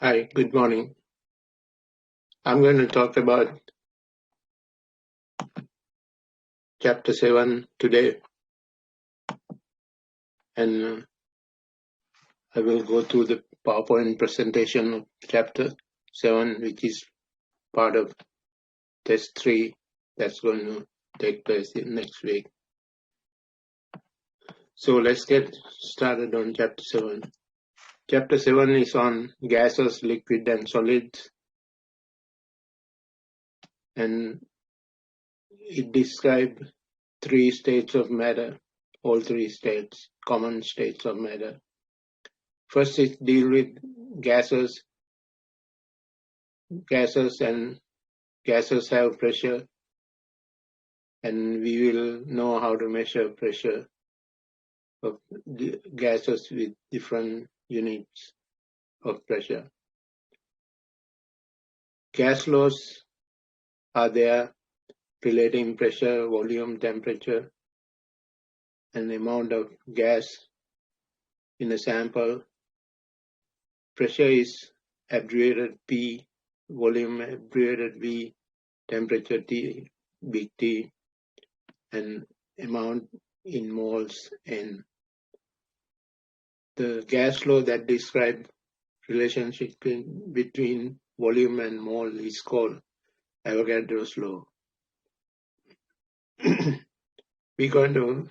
Hi, good morning. I'm going to talk about Chapter 7 today, and I will go through the PowerPoint presentation of Chapter 7, which is part of Test 3 that's going to take place next week. So let's get started on Chapter 7. Chapter 7 is on gases, liquid, and solids, and it describes three states of matter, all three states, common states of matter. First, it deals with gases. And gases have pressure, and we will know how to measure pressure of the gases with different units of pressure. Gas laws are there relating pressure, volume, temperature, and the amount of gas in a sample. Pressure is abbreviated P, volume abbreviated V, temperature T, big T, and amount in moles N. The gas law that describes relationship between volume and mole is called Avogadro's law. We're going to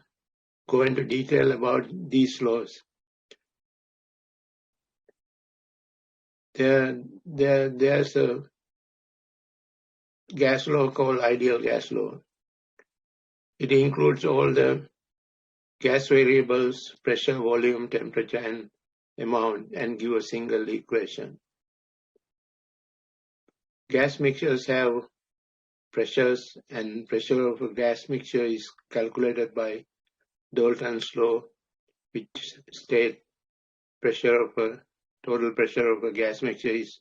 go into detail about these laws. There's a gas law called ideal gas law. It includes all the gas variables, pressure, volume, temperature, and amount, and give a single equation. Gas mixtures have pressures, and pressure of a gas mixture is calculated by Dalton's law, which states total pressure of a gas mixture is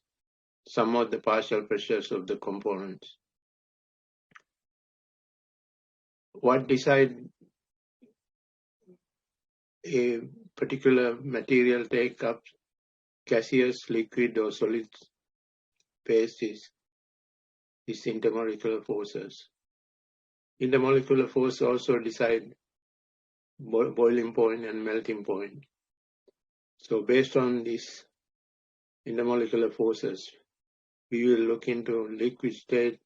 sum of the partial pressures of the components. What decides a particular material take up gaseous, liquid, or solid phase is intermolecular forces. Intermolecular force also decide boiling point and melting point. So based on these intermolecular forces, we will look into liquid state,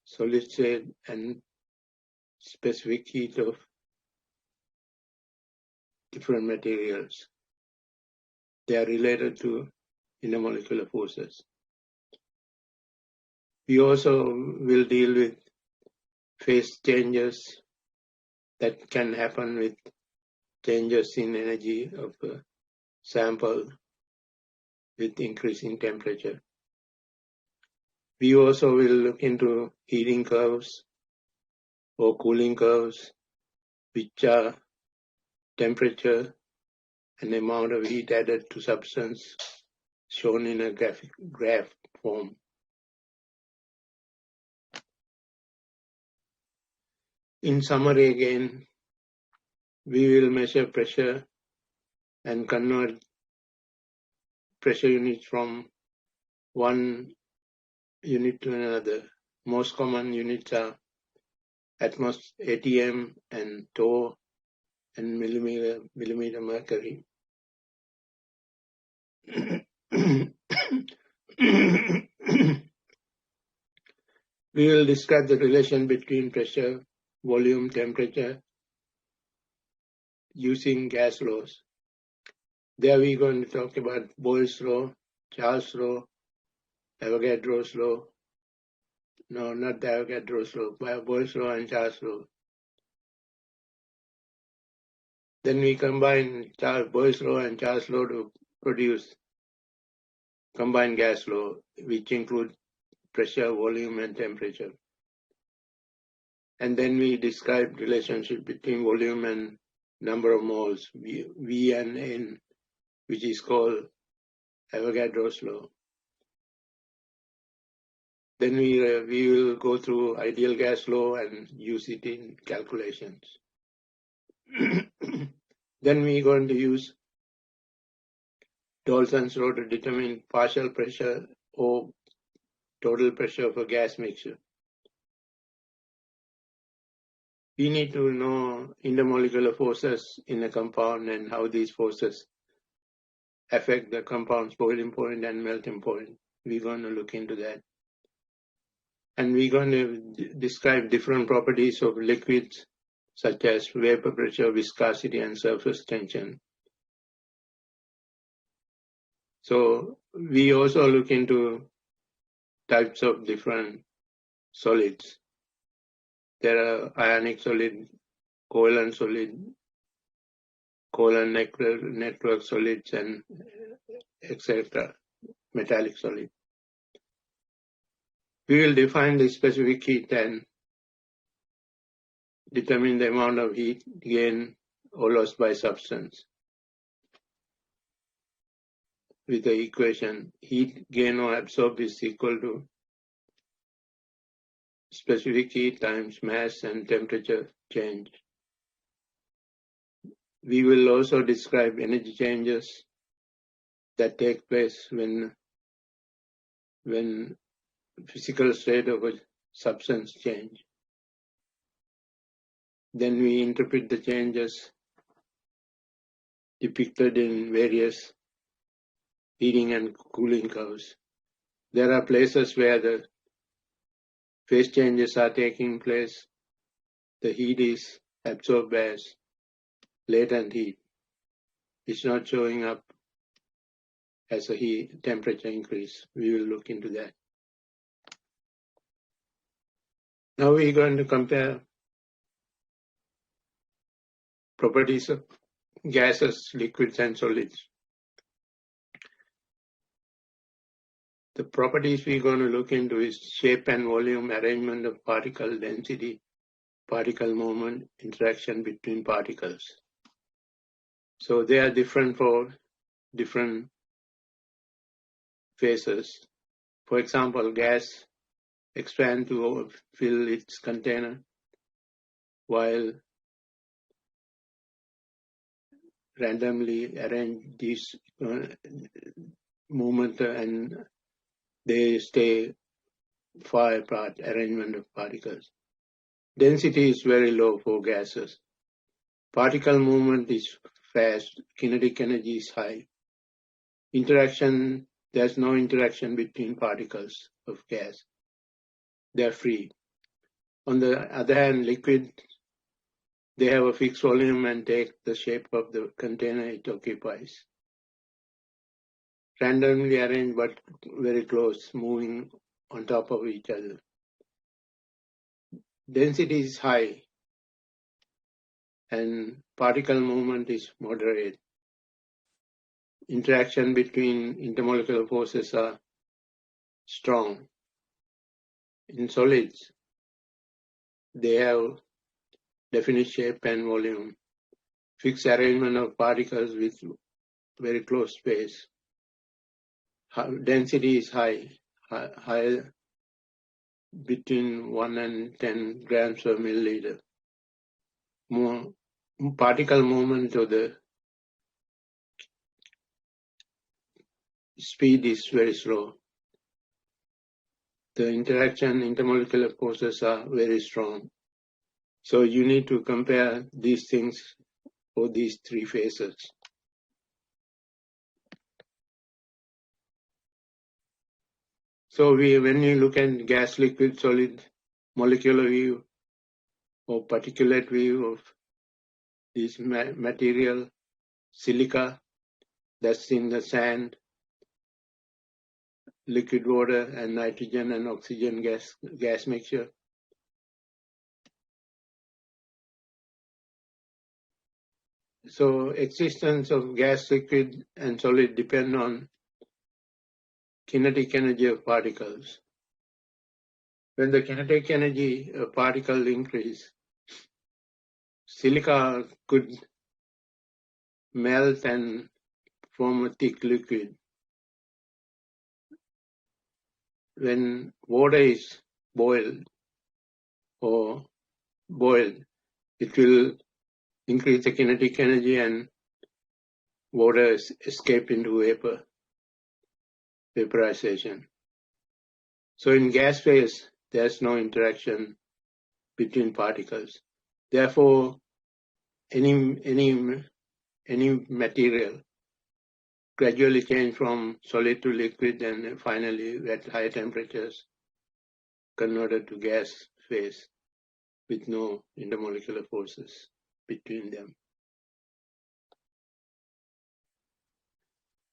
solid state, and specific heat of different materials. They are related to intermolecular forces. We also will deal with phase changes that can happen with changes in energy of a sample with increasing temperature. We also will look into heating curves or cooling curves, which are temperature and amount of heat added to substance shown in a graph form. In summary again, we will measure pressure and convert pressure units from one unit to another. Most common units are ATM and torr and millimeter mercury. We will describe the relation between pressure, volume, temperature using gas laws. There we're going to talk about Boyle's law, Charles' law, Avogadro's law. No, not the Avogadro's law, Boyle's law and Charles' law. Then we combine Boyle's law and Charles' law to produce combined gas law, which include pressure, volume, and temperature. And then we describe relationship between volume and number of moles, V and N, which is called Avogadro's law. Then we will go through ideal gas law and use it in calculations. Then we're going to use Dalton's law to determine partial pressure or total pressure of a gas mixture. We need to know intermolecular forces in a compound and how these forces affect the compound's boiling point and melting point. We're going to look into that. And we're going to describe different properties of liquids, such as vapor pressure, viscosity, and surface tension. So we also look into types of different solids. There are ionic solid, covalent solid, covalent network solids, and etc. Metallic solid. We will define the specific heat and determine the amount of heat gained or lost by substance with the equation heat gain or absorbed is equal to specific heat times mass and temperature change. We will also describe energy changes that take place when physical state of a substance change. Then we interpret the changes depicted in various heating and cooling curves. There are places where the phase changes are taking place. The heat is absorbed as latent heat. It's not showing up as a heat temperature increase. We will look into that. Now we're going to compare properties of gases, liquids, and solids. The properties we're going to look into is shape and volume, arrangement of particle density, particle movement, interaction between particles. So they are different for different phases. For example, gas expands to fill its container, while randomly arrange these movement and they stay far apart, arrangement of particles. Density is very low for gases. Particle movement is fast, kinetic energy is high. Interaction, there's no interaction between particles of gas. They're free. On the other hand, liquid, they have a fixed volume and take the shape of the container it occupies. Randomly arranged but very close, moving on top of each other. Density is high and particle movement is moderate. Interaction between intermolecular forces are strong. In solids, they have definite shape and volume, fixed arrangement of particles with very close space. Density is high between 1 and 10 grams per milliliter. More particle movement of the speed is very slow. The intermolecular forces are very strong. So you need to compare these things for these three phases. So when you look at gas, liquid, solid, molecular view or particulate view of this material, silica, that's in the sand, liquid water, and nitrogen and oxygen gas mixture. So existence of gas, liquid, and solid depend on kinetic energy of particles. When the kinetic energy of particles increase, silica could melt and form a thick liquid. When water is boiled, it will increase the kinetic energy and water escape into vapor, vaporization. So in gas phase, there's no interaction between particles. Therefore, any material gradually change from solid to liquid and finally at high temperatures converted to gas phase with no intermolecular forces between them.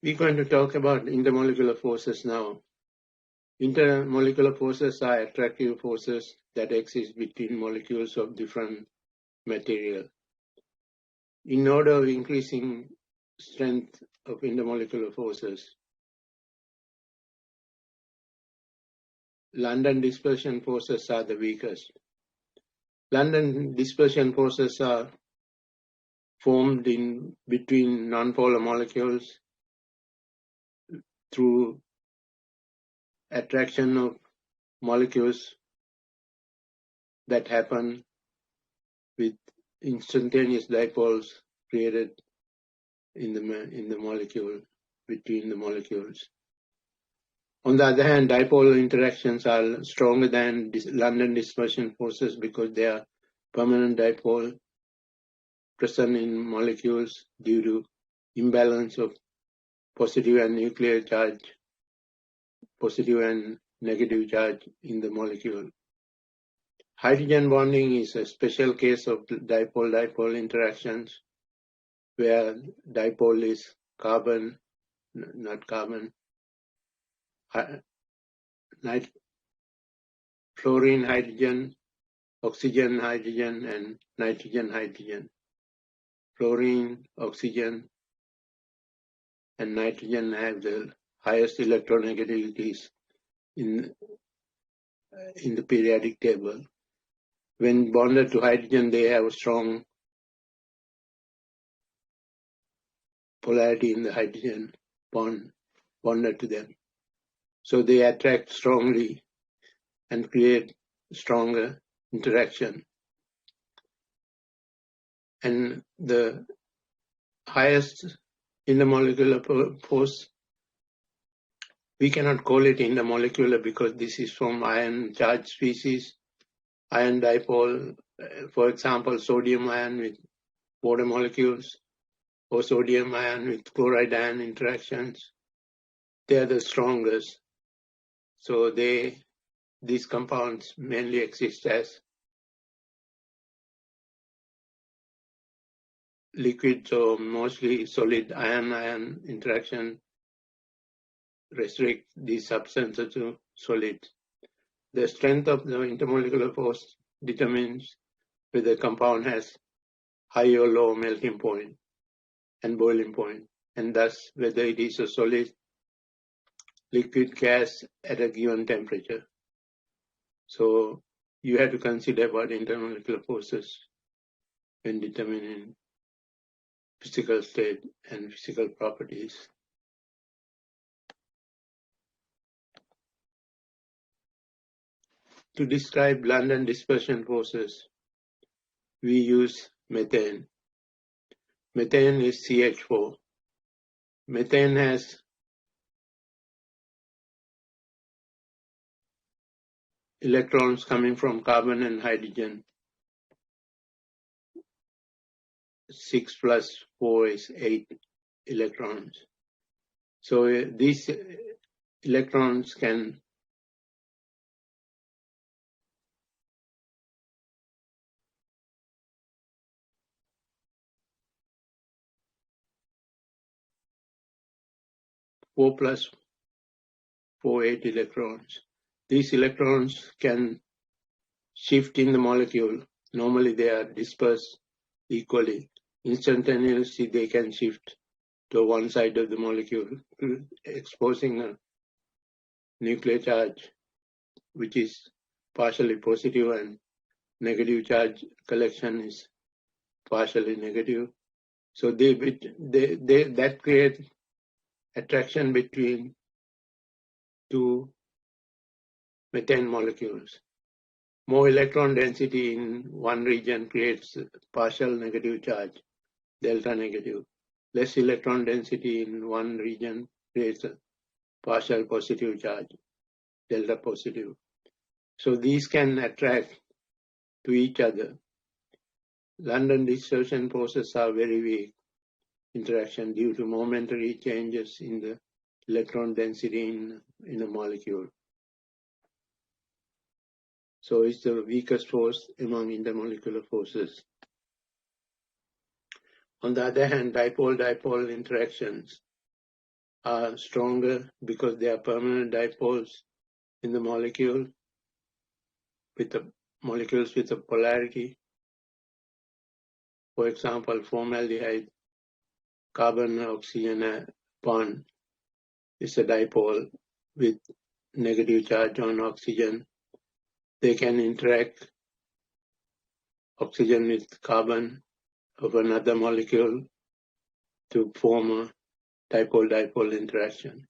We're going to talk about intermolecular forces now. Intermolecular forces are attractive forces that exist between molecules of different material. In order of increasing strength of intermolecular forces, London dispersion forces are the weakest. London dispersion forces are formed in between nonpolar molecules through attraction of molecules that happen with instantaneous dipoles created in the molecule, between the molecules. On the other hand, dipole interactions are stronger than London dispersion forces because they are permanent dipole present in molecules due to imbalance of positive and nuclear charge, positive and negative charge in the molecule. Hydrogen bonding is a special case of dipole-dipole interactions where dipole is carbon, not carbon, fluorine hydrogen, oxygen hydrogen, and nitrogen hydrogen. Fluorine, oxygen, and nitrogen have the highest electronegativities in the periodic table. When bonded to hydrogen, they have a strong polarity in the hydrogen bonded to them. So they attract strongly and create stronger interaction. And the highest intermolecular force, we cannot call it intermolecular because this is from ion charged species. Ion dipole, for example, sodium ion with water molecules or sodium ion with chloride ion interactions, they are the strongest. So these compounds mainly exist as liquids or mostly solid ion-ion interaction restrict these substances to solids. The strength of the intermolecular force determines whether the compound has high or low melting point and boiling point, and thus whether it is a solid, liquid, gas at a given temperature. So you have to consider about intermolecular forces when determining physical state and physical properties. To describe London dispersion forces, we use methane. Methane is CH4. Methane has electrons coming from carbon and hydrogen. 6 plus 4 is 8 electrons. So these electrons can four plus 4, 8 electrons. These electrons can shift in the molecule. Normally they are dispersed equally. Instantaneously they can shift to one side of the molecule, exposing a nuclear charge, which is partially positive, and negative charge collection is partially negative. So that creates attraction between two methane molecules. More electron density in one region creates partial negative charge, delta negative. less electron density in one region creates a partial positive charge, delta positive. So these can attract to each other. London dispersion forces are very weak interaction due to momentary changes in the electron density in a molecule. So it's the weakest force among intermolecular forces. On the other hand, dipole-dipole interactions are stronger because they are permanent dipoles in the molecule with the molecules with a polarity. For example, formaldehyde carbon-oxygen bond is a dipole with negative charge on oxygen. They can interact oxygen with carbon of another molecule to form a dipole-dipole interaction.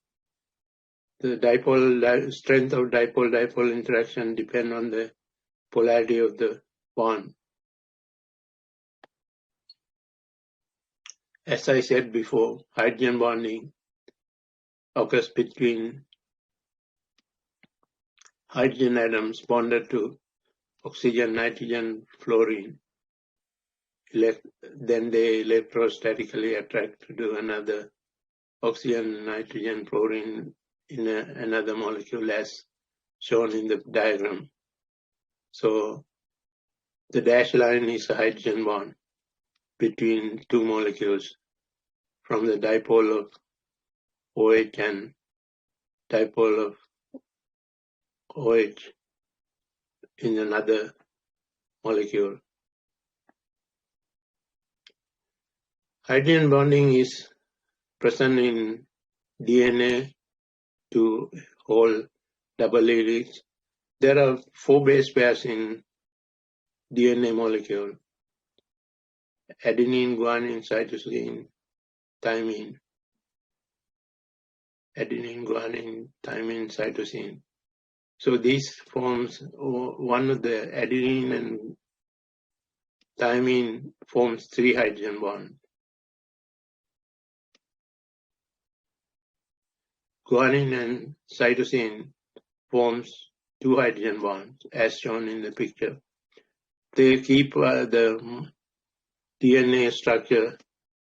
The strength of dipole-dipole interaction depends on the polarity of the bond. As I said before, hydrogen bonding occurs between hydrogen atoms bonded to oxygen, nitrogen, fluorine. Then they electrostatically attract to another oxygen, nitrogen, fluorine in another molecule as shown in the diagram. So the dashed line is a hydrogen bond between two molecules from the dipole of OH and dipole of OH in another molecule. Hydrogen bonding is present in DNA to whole double helix. There are 4 base pairs in DNA molecule: adenine, guanine, cytosine, thymine. Adenine, guanine, thymine, cytosine. So these forms, one of the adenine and thymine forms 3 hydrogen bonds. Guanine and cytosine forms 2 hydrogen bonds, as shown in the picture. They keep the DNA structure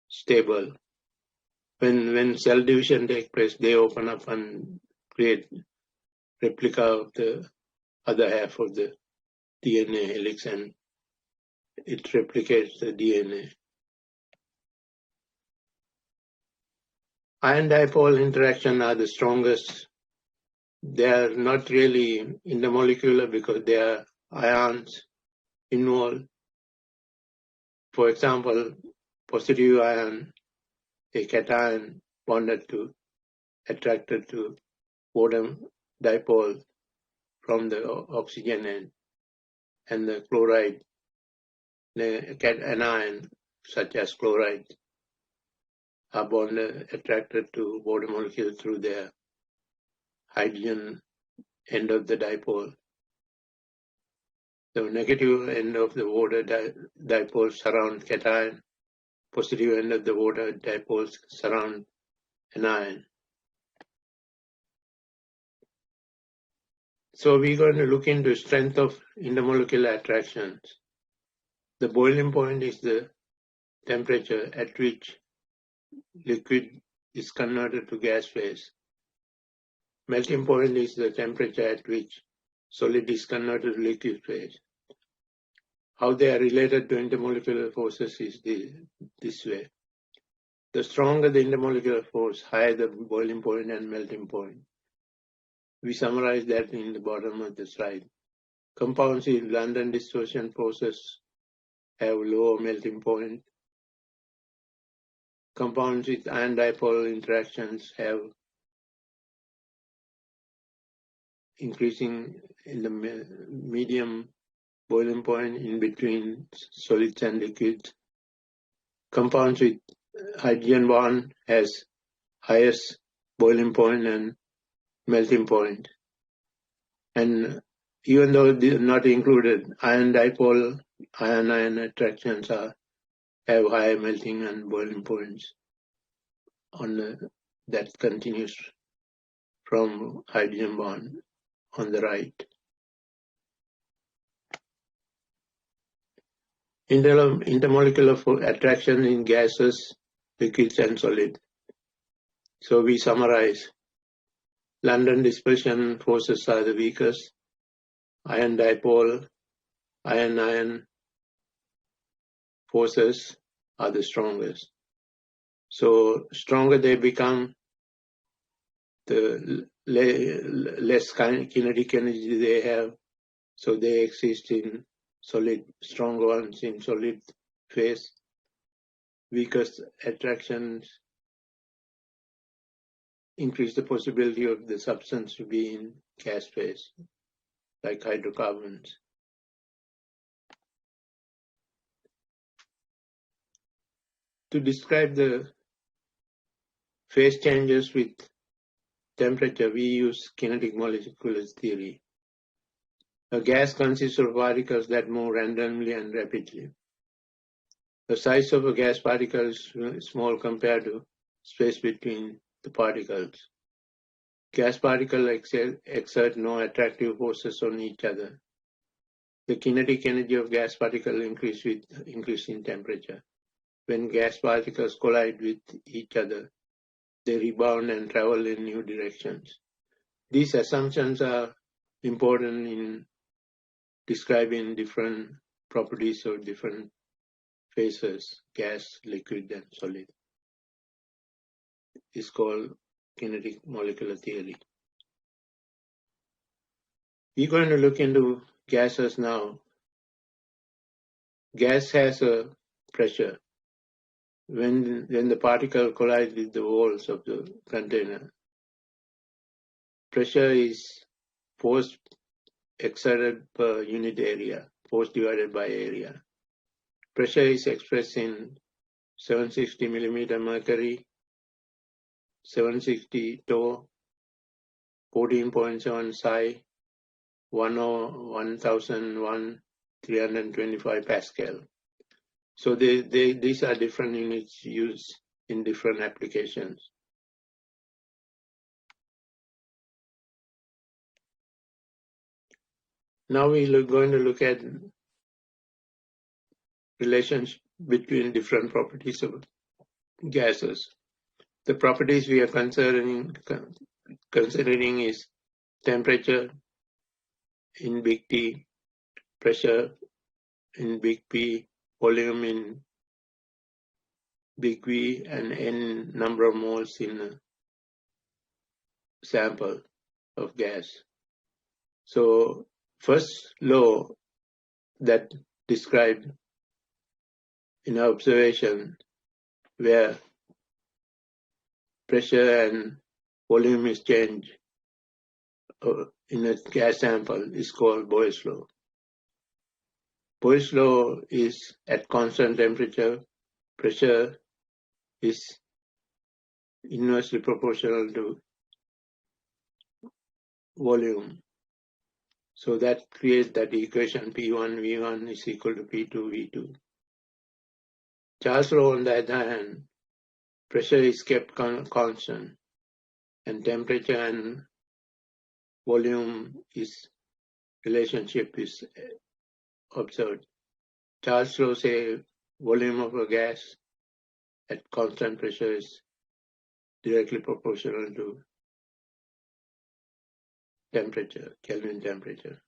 stable. When cell division takes place, they open up and create replica of the other half of the DNA helix, and it replicates the DNA. Ion-dipole interaction are the strongest. They are not really intermolecular because they are ions involved. For example, positive ion, a cation attracted to bottom dipole from the oxygen end, and the chloride, an anion such as chloride, are attracted to water molecules through their hydrogen end of the dipole. The negative end of the water dipole surround cation, positive end of the water dipoles surround anion. So we're going to look into strength of intermolecular attractions. The boiling point is the temperature at which liquid is converted to gas phase. Melting point is the temperature at which solid is converted to liquid phase. How they are related to intermolecular forces is this way. The stronger the intermolecular force, higher the boiling point and melting point. We summarize that in the bottom of the slide. Compounds in London dispersion forces have lower melting point. Compounds with ion dipole interactions have increasing in the medium boiling point in between solids and liquids. Compounds with hydrogen bond has highest boiling point and melting point. And even though they're not included, ion dipole, ion-ion attractions have high melting and boiling points. that continues from hydrogen bond on the right. Intermolecular attraction in gases, liquids, and solid. So we summarize. London dispersion forces are the weakest. Iron dipole, iron-iron forces are the strongest. So stronger they become, the less kinetic energy they have. So they exist in solid, stronger ones in solid phase. Weakest attractions increase the possibility of the substance to be in gas phase, like hydrocarbons. To describe the phase changes with temperature, we use kinetic molecular theory. A gas consists of particles that move randomly and rapidly. The size of a gas particle is small compared to space between the particles. Gas particles exert no attractive forces on each other. The kinetic energy of gas particles increases with increase in temperature. When gas particles collide with each other, they rebound and travel in new directions. These assumptions are important in describing different properties of different phases, gas, liquid, and solid. It's called kinetic molecular theory. We're going to look into gases now. Gas has a pressure. When the particle collides with the walls of the container, pressure is force exerted per unit area, force divided by area. Pressure is expressed in 760 millimeter mercury, 760 torr, 14.7 psi, 1001, 325 Pascal. So these are different units used in different applications. Now we're going to look at relations between different properties of gases. The properties we are considering is temperature in big T, pressure in big P, volume in big V, and n number of moles in a sample of gas. So first law that described in our observation where pressure and volume is changed in a gas sample is called Boyle's law. Boyle's law is at constant temperature, pressure is inversely proportional to volume. So that creates that equation P1 V1 is equal to P2 V2. Charles' law, on the other hand, pressure is kept constant and temperature and volume relationship is observed. Charles' law says volume of a gas at constant pressure is directly proportional to temperature, Kelvin temperature.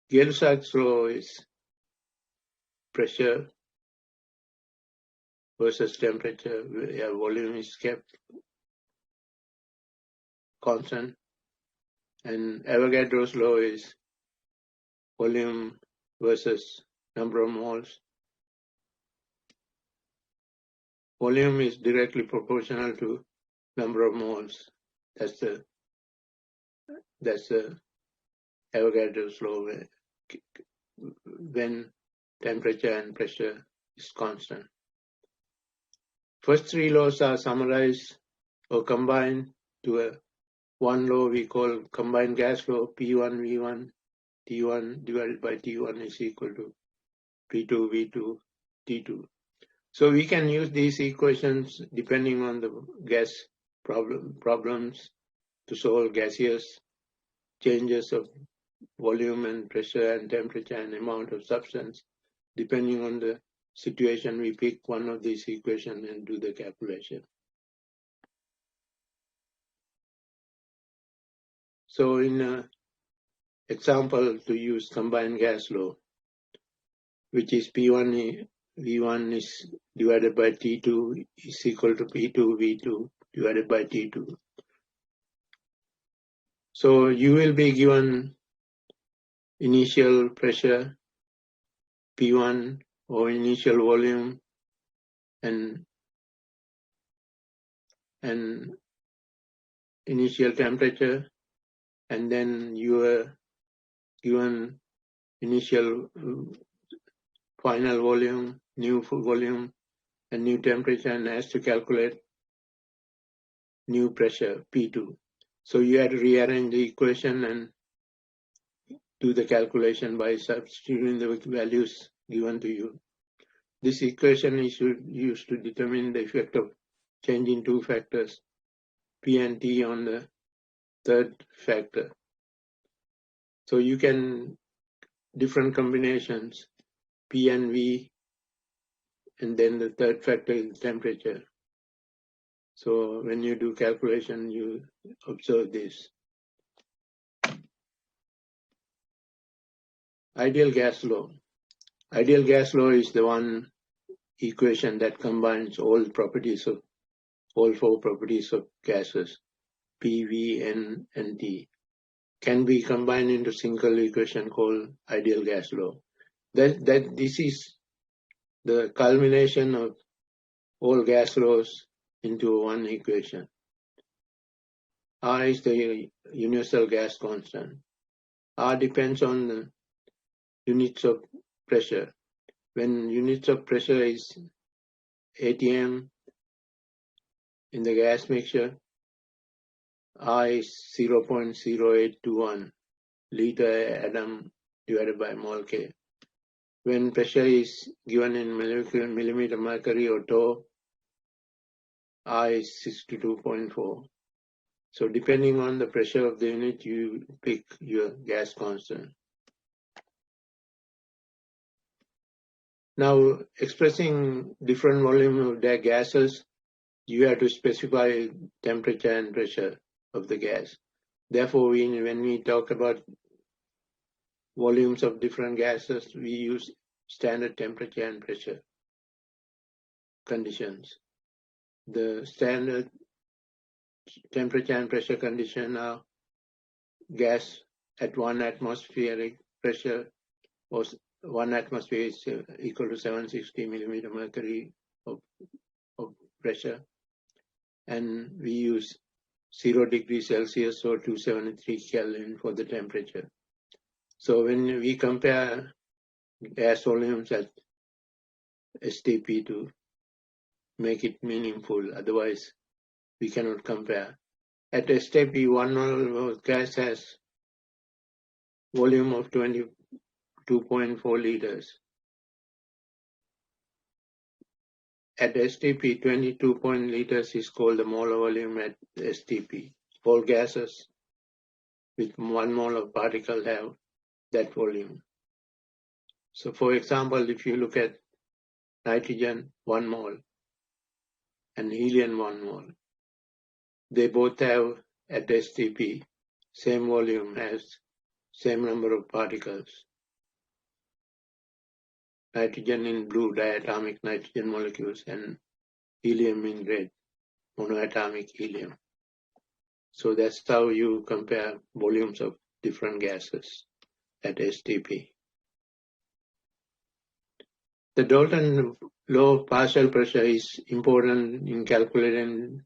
Gay-Lussac's law is pressure versus temperature, where volume is kept constant, and Avogadro's law is volume versus number of moles. Volume is directly proportional to number of moles. That's the Avogadro's law when temperature and pressure is constant. First three laws are summarized or combined to one law we call combined gas law, P1 V1, T1 divided by T1 is equal to P2 V2 T2. So we can use these equations depending on the gas problems to solve gaseous changes of volume and pressure and temperature and amount of substance. Depending on the situation, we pick one of these equations and do the calculation. So in an example to use combined gas law, which is P1 V1 is divided by T2 is equal to P2 V2 divided by T2. So you will be given initial pressure P1 or initial volume and initial temperature, and then you are given initial final volume, new volume, and new temperature, and has to calculate new pressure P2. So you have to rearrange the equation and do the calculation by substituting the values given to you. This equation is used to determine the effect of changing two factors, P and T, on the third factor. So you can different combinations, P and V, and then the third factor is temperature. So when you do calculation, you observe this. Ideal gas law. Ideal gas law is the one equation that combines all four properties of gases, P, V, N, and T. Can be combined into single equation called ideal gas law. This is the culmination of all gas laws into one equation. R is the universal gas constant. R depends on the units of pressure. When units of pressure is atm in the gas mixture, R is 0.0821 liter atom divided by mole K. When pressure is given in millimeter mercury or torr, R is 62.4. So depending on the pressure of the unit, you pick your gas constant. Now, expressing different volume of their gases, you have to specify temperature and pressure of the gas. Therefore, when we talk about volumes of different gases, we use standard temperature and pressure conditions. The standard temperature and pressure condition are gas at 1 atmospheric pressure, or 1 atmosphere is equal to 760 millimeter mercury of pressure, and we use 0 degrees Celsius or 273 Kelvin for the temperature. So when we compare gas volumes at STP to make it meaningful, otherwise we cannot compare. At STP, 1 mole of gas has volume of 22.4 liters. At STP, 22 liters is called the molar volume at STP. All gases with 1 mole of particle have that volume. So for example, if you look at nitrogen 1 mole and helium 1 mole, they both have at STP same volume, has same number of particles. Nitrogen in blue, diatomic nitrogen molecules, and helium in red, monoatomic helium. So that's how you compare volumes of different gases at STP. The Dalton law of partial pressure is important in calculating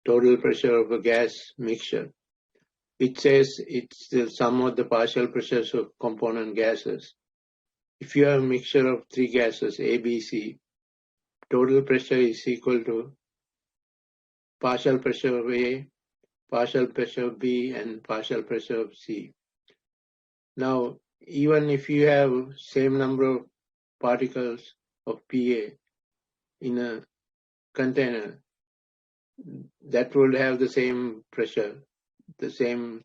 total pressure of a gas mixture. It says it's the sum of the partial pressures of component gases. If you have a mixture of 3 gases, A, B, C, total pressure is equal to partial pressure of A, partial pressure of B, and partial pressure of C. Now, even if you have same number of particles of PA in a container that will have the same pressure, the same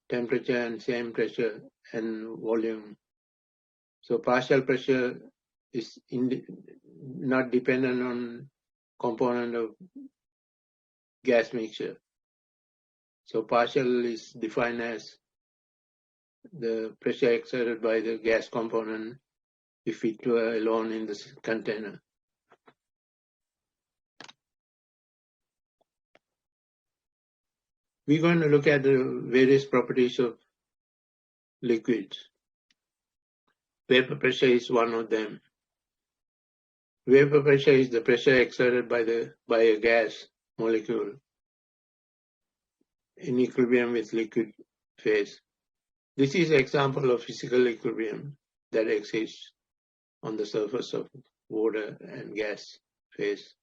temperature and same pressure and volume. So partial pressure is not dependent on component of gas mixture. So partial is defined as the pressure exerted by the gas component if it were alone in the container. We're going to look at the various properties of liquids. Vapor pressure is one of them. Vapor pressure is the pressure exerted by a gas molecule in equilibrium with liquid phase. This is an example of physical equilibrium that exists on the surface of water and gas phase.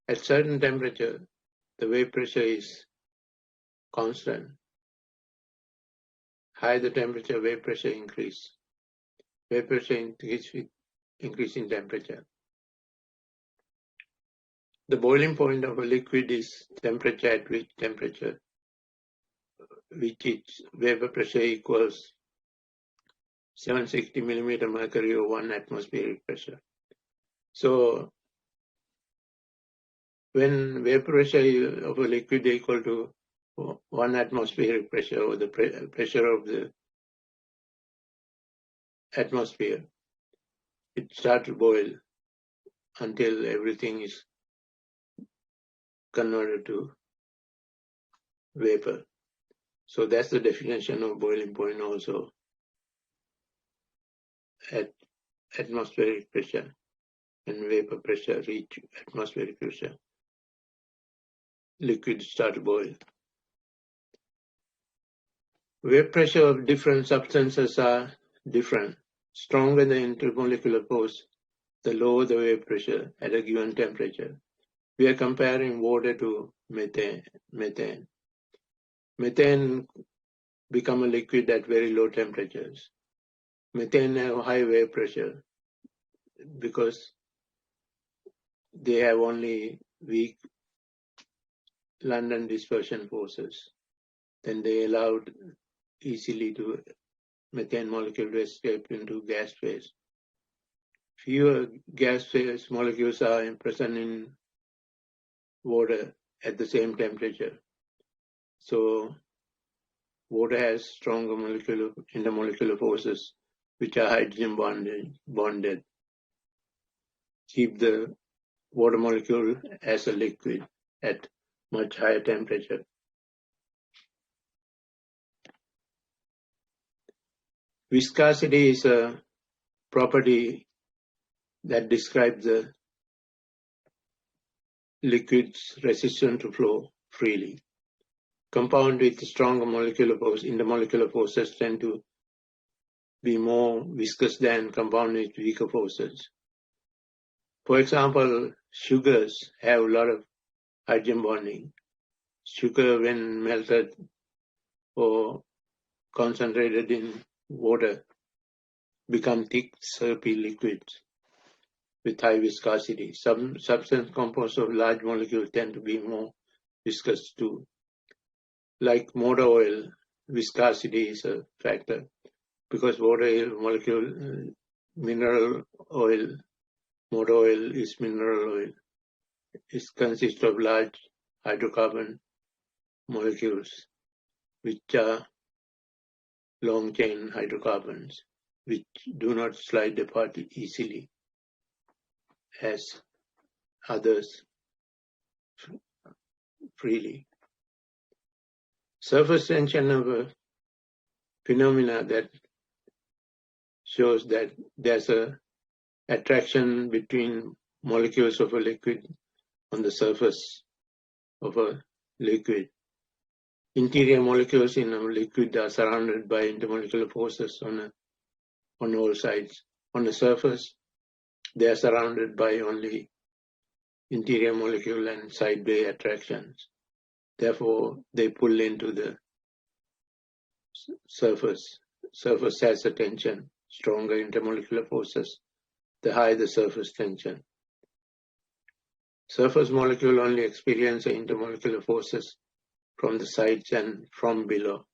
At certain temperature, the vapor pressure is constant. Higher the temperature, vapor pressure increase. Vapor pressure increase with increasing temperature. The boiling point of a liquid is temperature at which its vapor pressure equals 760 millimeter mercury or 1 atmospheric pressure. So when vapor pressure of a liquid is equal to 1 atmospheric pressure, or the pressure of the atmosphere, it starts to boil until everything is converted to vapor. So that's the definition of boiling point also. At atmospheric pressure and vapor pressure reach atmospheric pressure, liquids start to boil. Vapor pressure of different substances are different. Stronger the intermolecular force, the lower the vapor pressure at a given temperature. We are comparing water to methane. Methane become a liquid at very low temperatures. Methane have high vapor pressure because they have only weak London dispersion forces. Then they allowed easily to methane molecule to escape into gas phase. Fewer gas phase molecules are present in water at the same temperature. So water has stronger intermolecular forces which are hydrogen bonded. Keep the water molecule as a liquid at much higher temperature. Viscosity is a property that describes the liquid's resistance to flow freely. Compound with stronger molecular force, intermolecular forces tend to be more viscous than compound with weaker forces. For example, sugars have a lot of hydrogen bonding. Sugar, when melted or concentrated in water, become thick, syrupy liquids with high viscosity. Some substance composed of large molecules tend to be more viscous too. Like motor oil, viscosity is a factor because water molecule, mineral oil, motor oil is mineral oil. It consists of large hydrocarbon molecules, which are long chain hydrocarbons, which do not slide apart easily as others freely. Surface tension of a phenomena that shows that there's a attraction between molecules of a liquid on the surface of a liquid. Interior molecules in a liquid are surrounded by intermolecular forces on all sides. On the surface, they are surrounded by only interior molecule and sideway attractions. Therefore, they pull into the surface. Surface has a tension, stronger intermolecular forces, the higher the surface tension. Surface molecule only experience the intermolecular forces from the sides and from below.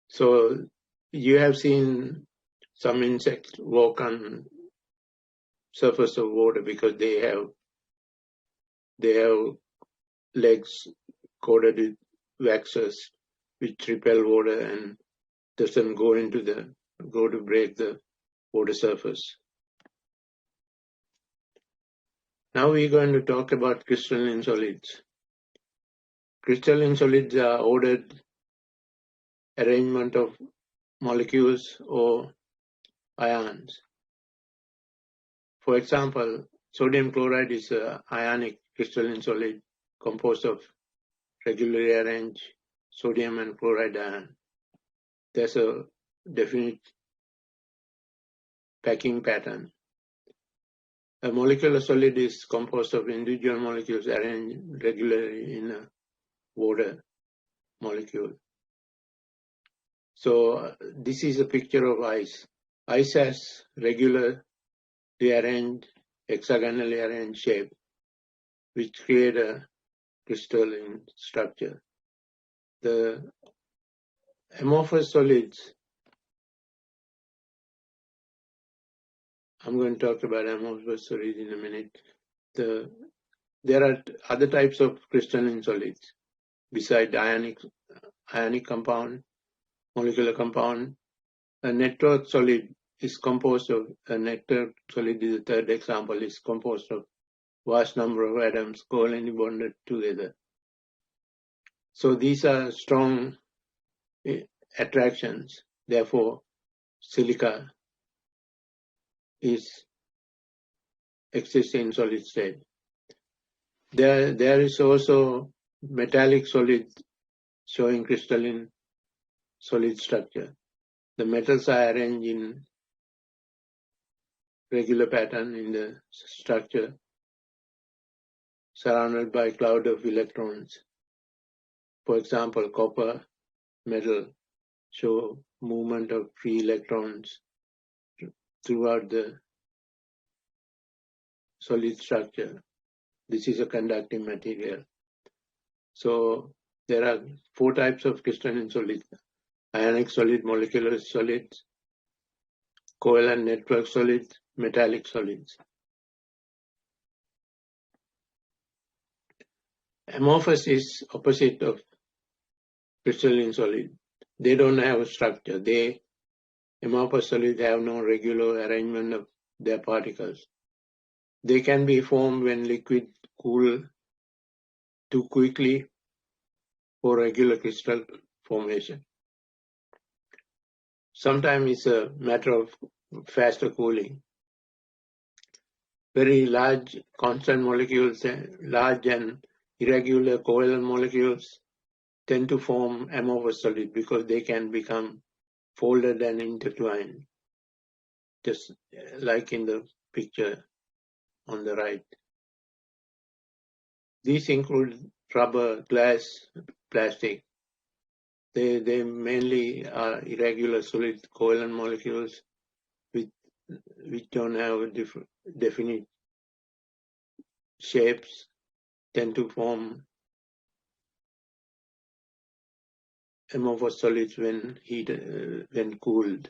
So you have seen some insects walk on surface of water because they have legs coated with waxes which repel water and doesn't go to break the water surface. Now we're going to talk about crystalline solids. Crystalline solids are ordered arrangement of molecules or ions. For example, sodium chloride is an ionic crystalline solid composed of regularly arranged sodium and chloride ion. There's a definite packing pattern. A molecular solid is composed of individual molecules arranged regularly in a water molecule. So this is a picture of ice. Ice has regularly arranged, hexagonally arranged shape, which create a crystalline structure. The amorphous solids, I'm going to talk about amorphous solids in a minute. There are other types of crystalline solids besides ionic compound, molecular compound. A network solid is composed of, a network solid is the third example, is composed of vast number of atoms covalently bonded together. So these are strong attractions. Therefore, silica exists in solid state. There is also metallic solid showing crystalline solid structure. The metals are arranged in regular pattern in the structure, surrounded by a cloud of electrons. For example, copper, metal show movement of free electrons throughout the solid structure. This is a conducting material. So there are 4 types of crystalline solids: ionic solid, molecular solids, covalent network solids, metallic solids. Amorphous is opposite of crystalline solid. They don't have a structure. Amorphous solids have no regular arrangement of their particles. They can be formed when liquid cool too quickly for regular crystal formation. Sometimes it's a matter of faster cooling. Very large constant molecules, large and irregular covalent molecules tend to form amorphous solid because they can become folded and intertwined, just like in the picture on the right. These include rubber, glass, plastic. They mainly are irregular solid covalent molecules which don't have definite shapes, tend to form amorphous solids when cooled.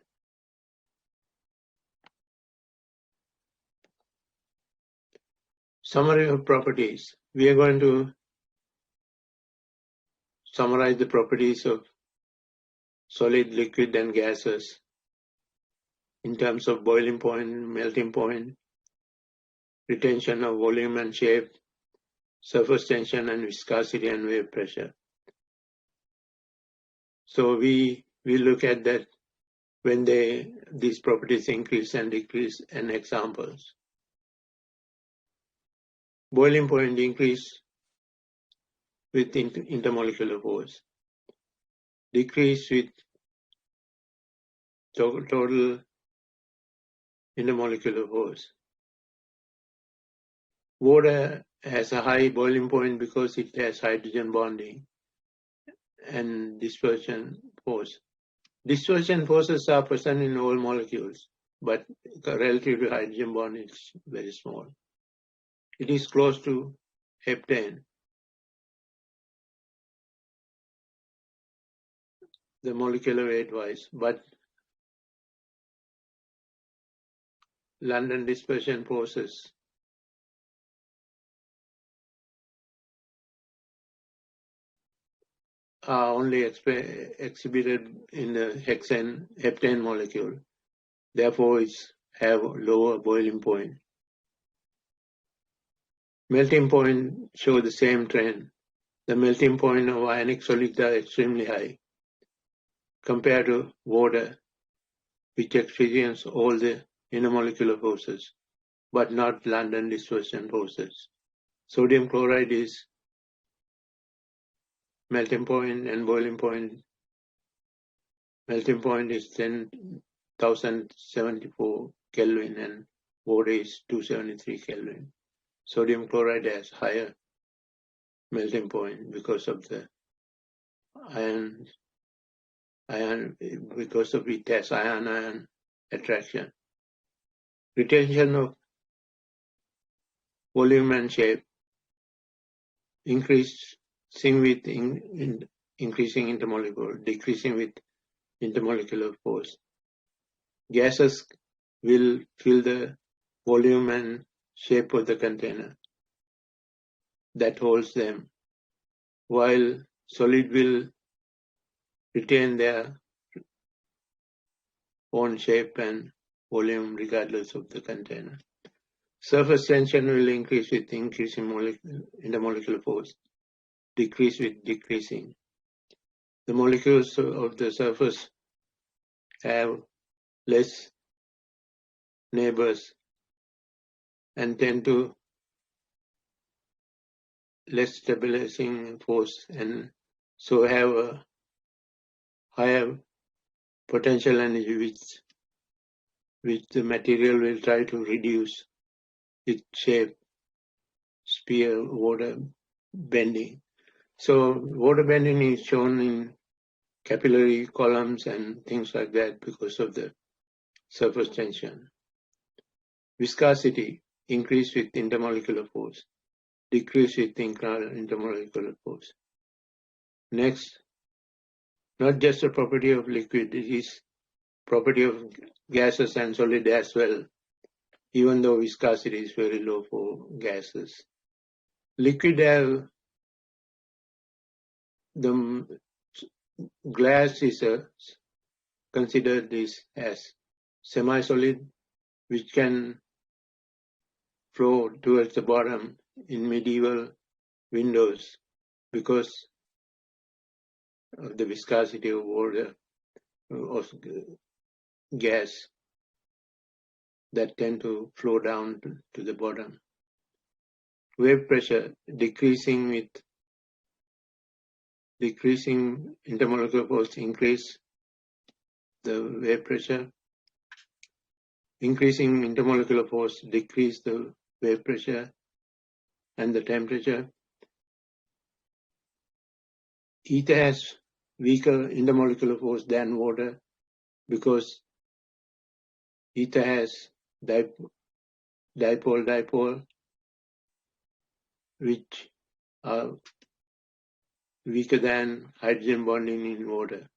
Summary of properties. We are going to summarize the properties of solid, liquid, and gases in terms of boiling point, melting point, retention of volume and shape, surface tension and viscosity, and wave pressure. So we look at that when these properties increase and decrease in examples. Boiling point increase with intermolecular force, decrease with total intermolecular force. Water has a high boiling point because it has hydrogen bonding and dispersion force. Dispersion forces are present in all molecules, but relative to hydrogen bond is very small. It is close to heptane, the molecular weight-wise, but London dispersion forces are only exhibited in the heptane molecule. Therefore, it have lower boiling point. Melting point show the same trend. The melting point of ionic solids are extremely high compared to water, which experience all the intermolecular forces, but not London dispersion forces. Sodium chloride is melting point and boiling point. Melting point is 10,074 Kelvin and water is 273 Kelvin. Sodium chloride has higher melting point because of the ion because of it has ion-ion attraction. Retention of volume and shape increasing with increasing intermolecular, decreasing with intermolecular force. Gases will fill the volume and shape of the container that holds them, while solid will retain their own shape and volume regardless of the container. Surface tension will increase with increasing intermolecular force, decrease with decreasing. The molecules of the surface have less neighbors and tend to less stabilizing force and so have a higher potential energy which the material will try to reduce its shape, sphere, water bending. So water bending is shown in capillary columns and things like that because of the surface tension. Viscosity increase with intermolecular force, decrease with intermolecular force. Next, not just a property of liquid, it is property of gases and solid as well, even though viscosity is very low for gases. Liquid have the glass is considered this as semi-solid, which can flow towards the bottom in medieval windows because of the viscosity of water or gas that tend to flow down to the bottom. Wave pressure decreasing with decreasing intermolecular force increase the wave pressure. Increasing intermolecular force decrease the wave pressure and the temperature. Ether has weaker intermolecular force than water because ether has dipole-dipole, which are weaker than hydrogen bonding in water.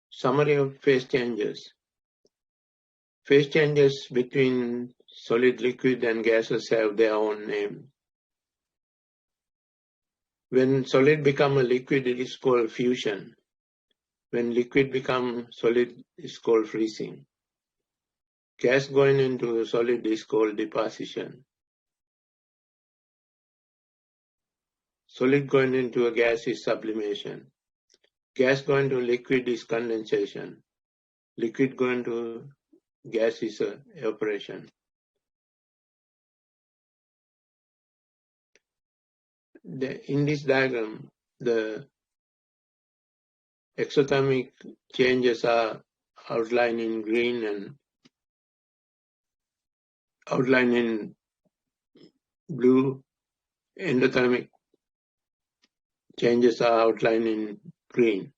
Summary of phase changes. Phase changes between solid, liquid, and gases have their own name. When solid becomes a liquid, it is called fusion. When liquid becomes solid, it's called freezing. Gas going into a solid is called deposition. Solid going into a gas is sublimation. Gas going to liquid is condensation. Liquid going to gas is evaporation. In this diagram, the exothermic changes are outlined in green and outlined in blue. Endothermic changes are outlined in green.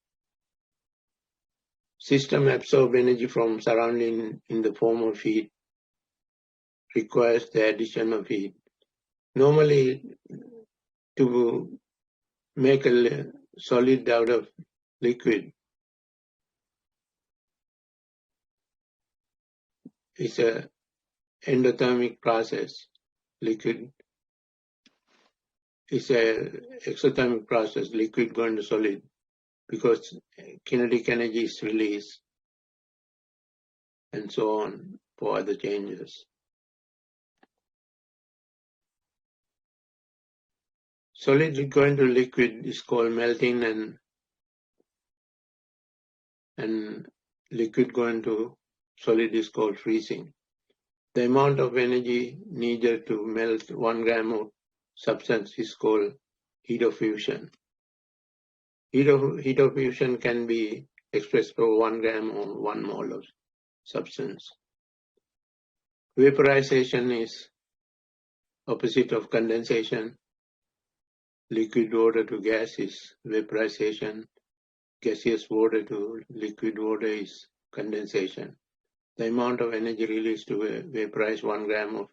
system absorb energy from surrounding in the form of heat requires the addition of heat. Normally, to make a solid out of liquid is a endothermic process. Liquid is a exothermic process, liquid going to solid, because kinetic energy is released and so on for other changes. Solid going to liquid is called melting, and liquid going to solid is called freezing. The amount of energy needed to melt 1 gram of substance is called heat of fusion. Heat of fusion can be expressed for 1 gram or 1 mole of substance. Vaporization is opposite of condensation. Liquid water to gas is vaporization. Gaseous water to liquid water is condensation. The amount of energy released to vaporize 1 gram of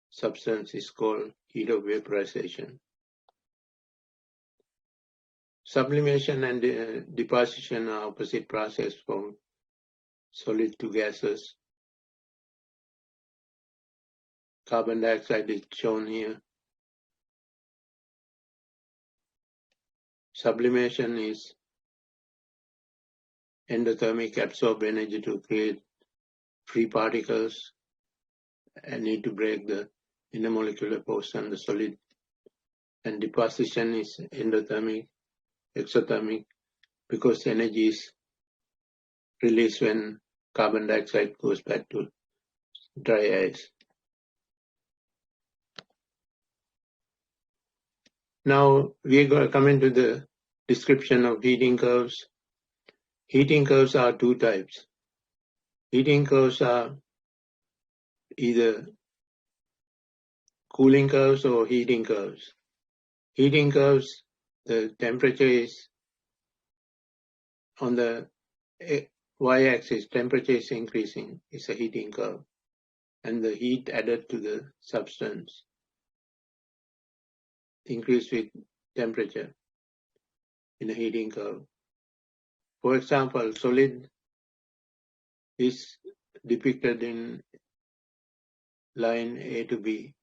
substance is called heat of vaporization. Sublimation and deposition are opposite process from solid to gases. Carbon dioxide is shown here. Sublimation is endothermic, absorb energy to create free particles and need to break the intermolecular portion, the solid. And deposition is endothermic, exothermic, because energy is released when carbon dioxide goes back to dry ice. Now we're going to come into the description of heating curves. Heating curves are two types. Heating curves are either cooling curves or heating curves. Heating curves, the temperature is on the y-axis, temperature is increasing, it's a heating curve, and the heat added to the substance increase with temperature in a heating curve. For example, solid is depicted in line A to B.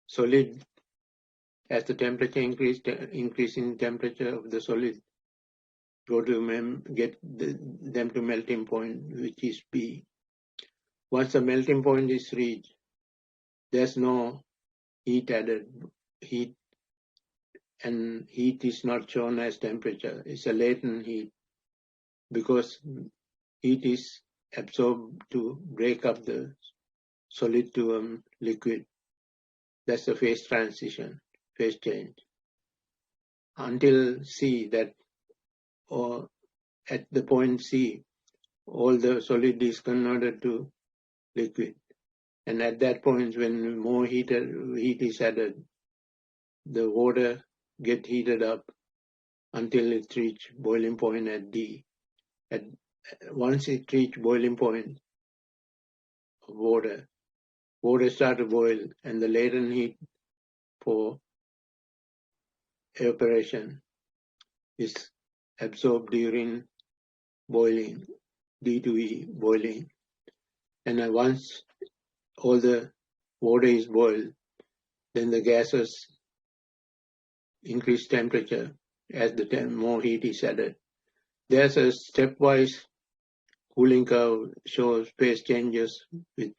Solid, as the temperature increase in temperature of the solid, go to get them to melting point, which is B. Once the melting point is reached, there's no heat added. And heat is not shown as temperature. It's a latent heat because heat is absorbed to break up the solid to liquid. That's the phase transition, phase change. Until C, that or at the point C, all the solid is converted to liquid. And at that point, when more heat is added, the water get heated up until it reach boiling point at D. Once it reach boiling point of water start to boil, and the latent heat for evaporation is absorbed during boiling, D to E, boiling. And once all the water is boiled, then the gases increase temperature as the more heat is added. There's a stepwise cooling curve shows phase changes with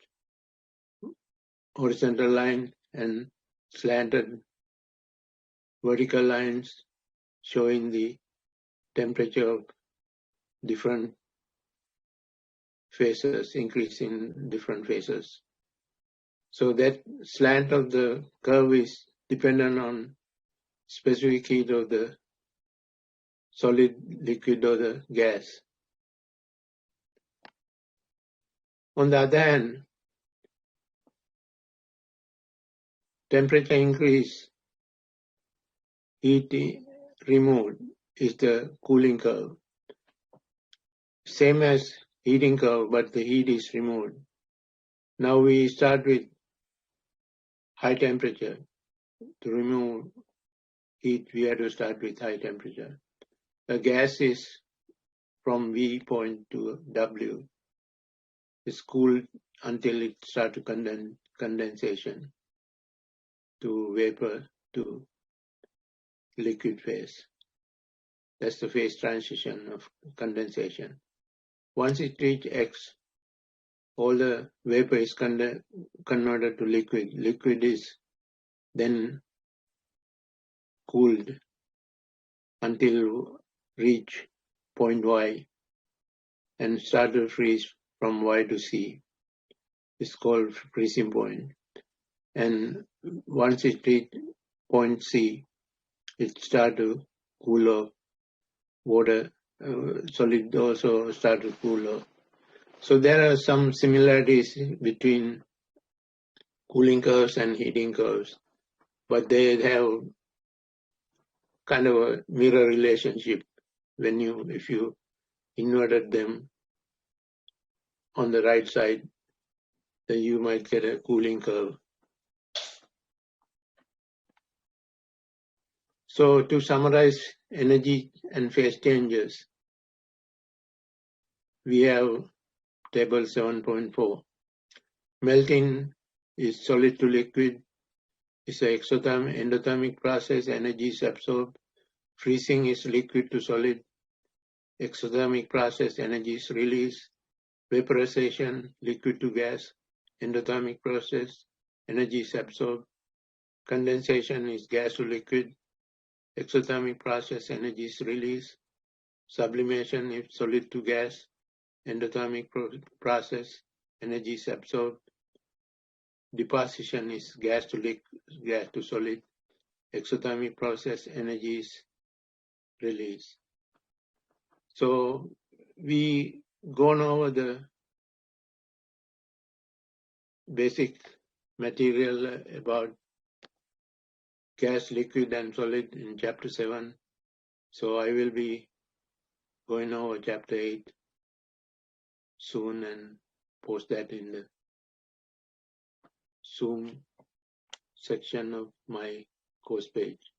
horizontal line and slanted vertical lines showing the temperature of different phases, increase in different phases. So that slant of the curve is dependent on specific heat of the solid, liquid, or the gas. On the other hand, temperature increase, heat removed is the cooling curve. Same as heating curve, but the heat is removed. Now we start with high temperature. To remove heat, we have to start with high temperature. The gas is from V point to W. It's cooled until it starts to condensation to vapor to liquid phase. That's the phase transition of condensation. Once it reaches X, all the vapor is converted to liquid. Liquid is then cooled until reach point Y and start to freeze from Y to C. It's called freezing point. And once it reaches point C, it start to cool off. Water, solid also start to cool off. So there are some similarities between cooling curves and heating curves, but they have kind of a mirror relationship if you inverted them on the right side, then you might get a cooling curve. So to summarize energy and phase changes, we have table 7.4. Melting is solid to liquid. It's an endothermic process. Energy is absorbed. Freezing is liquid to solid. Exothermic process, energy is released. Vaporization, liquid to gas. Endothermic process, energy is absorbed. Condensation is gas to liquid. Exothermic process, energy is released. Sublimation is solid to gas. Endothermic process, energy is absorbed. Deposition is gas to solid. Exothermic process, energy is released. So we gone over the basic material about gas, liquid, and solid in chapter 7. So I will be going over chapter 8 soon and post that in the Zoom section of my course page.